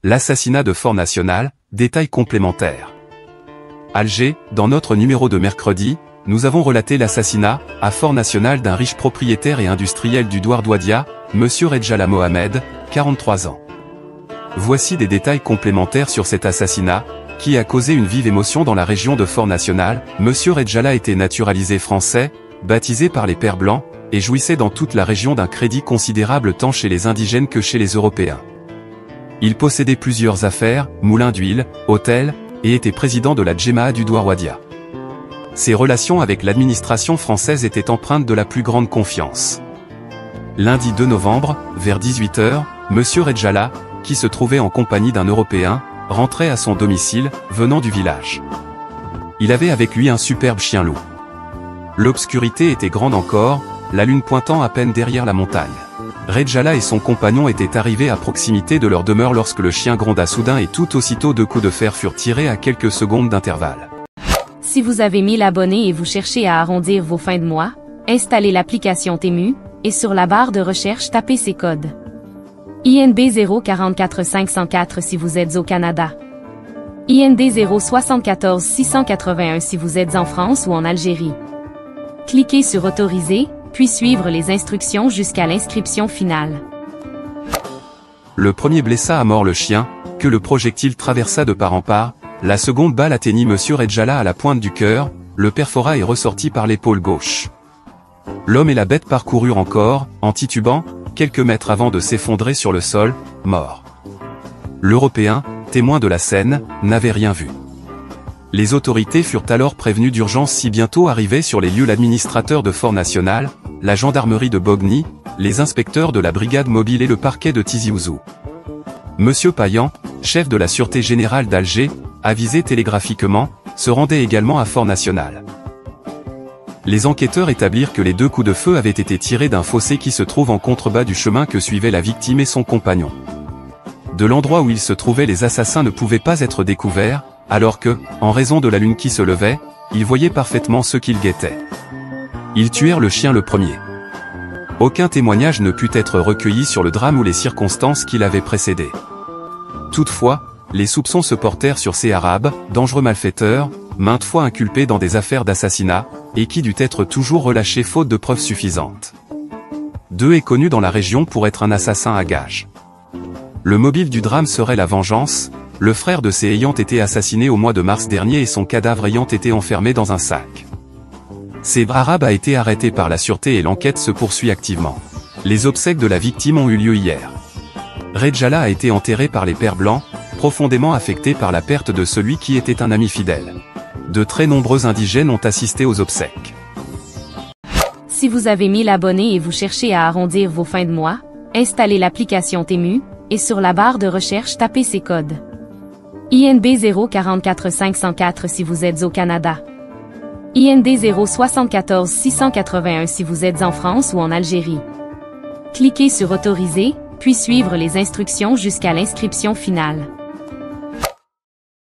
L'assassinat de Fort National, détails complémentaires. Alger, dans notre numéro de mercredi, nous avons relaté l'assassinat, à Fort National d'un riche propriétaire et industriel du Douar d'Ouadia, M. Redjala Mohamed, 43 ans. Voici des détails complémentaires sur cet assassinat, qui a causé une vive émotion dans la région de Fort National. M. Redjala était naturalisé français, baptisé par les Pères Blancs, et jouissait dans toute la région d'un crédit considérable tant chez les indigènes que chez les Européens. Il possédait plusieurs affaires, moulins d'huile, hôtels, et était président de la Djema'a du Douar Ouadia. Ses relations avec l'administration française étaient empreintes de la plus grande confiance. Lundi 2 novembre, vers 18 h, M. Redjala, qui se trouvait en compagnie d'un Européen, rentrait à son domicile, venant du village. Il avait avec lui un superbe chien loup. L'obscurité était grande encore, la lune pointant à peine derrière la montagne. Redjala et son compagnon étaient arrivés à proximité de leur demeure lorsque le chien gronda soudain et tout aussitôt 2 coups de fer furent tirés à quelques secondes d'intervalle. Si vous avez 1000 abonnés et vous cherchez à arrondir vos fins de mois, installez l'application Temu, et sur la barre de recherche tapez ces codes. INB 044 504 si vous êtes au Canada. IND 074 681 si vous êtes en France ou en Algérie. Cliquez sur Autoriser, puis suivre les instructions jusqu'à l'inscription finale. Le premier blessa à mort le chien, que le projectile traversa de part en part. La seconde balle atteignit M. Redjala à la pointe du cœur, le perfora et ressortit par l'épaule gauche. L'homme et la bête parcoururent encore, en titubant, quelques mètres avant de s'effondrer sur le sol, mort. L'Européen, témoin de la scène, n'avait rien vu. Les autorités furent alors prévenues d'urgence si bientôt arrivait sur les lieux l'administrateur de Fort National, la gendarmerie de Bogny, les inspecteurs de la brigade mobile et le parquet de Tizi Ouzou. Monsieur Payan, chef de la Sûreté Générale d'Alger, avisé télégraphiquement, se rendait également à Fort National. Les enquêteurs établirent que les 2 coups de feu avaient été tirés d'un fossé qui se trouve en contrebas du chemin que suivaient la victime et son compagnon. De l'endroit où ils se trouvaient, les assassins ne pouvaient pas être découverts, alors que, en raison de la lune qui se levait, ils voyaient parfaitement ceux qu'ils guettaient. Ils tuèrent le chien le premier. Aucun témoignage ne put être recueilli sur le drame ou les circonstances qui l'avaient précédé. Toutefois, les soupçons se portèrent sur ces Arabes, dangereux malfaiteurs, maintes fois inculpés dans des affaires d'assassinat, et qui dut être toujours relâché faute de preuves suffisantes. 2 est connu dans la région pour être un assassin à gages. Le mobile du drame serait la vengeance, le frère de ces ayant été assassiné au mois de mars dernier et son cadavre ayant été enfermé dans un sac. Ces Arabes a été arrêté par la sûreté et l'enquête se poursuit activement. Les obsèques de la victime ont eu lieu hier. Redjala a été enterré par les Pères Blancs, profondément affecté par la perte de celui qui était un ami fidèle. De très nombreux indigènes ont assisté aux obsèques. Si vous avez 1000 abonnés et vous cherchez à arrondir vos fins de mois, installez l'application Temu, et sur la barre de recherche tapez ces codes. INB 044 504 si vous êtes au Canada. IND 074 681 si vous êtes en France ou en Algérie. Cliquez sur Autoriser, puis suivre les instructions jusqu'à l'inscription finale.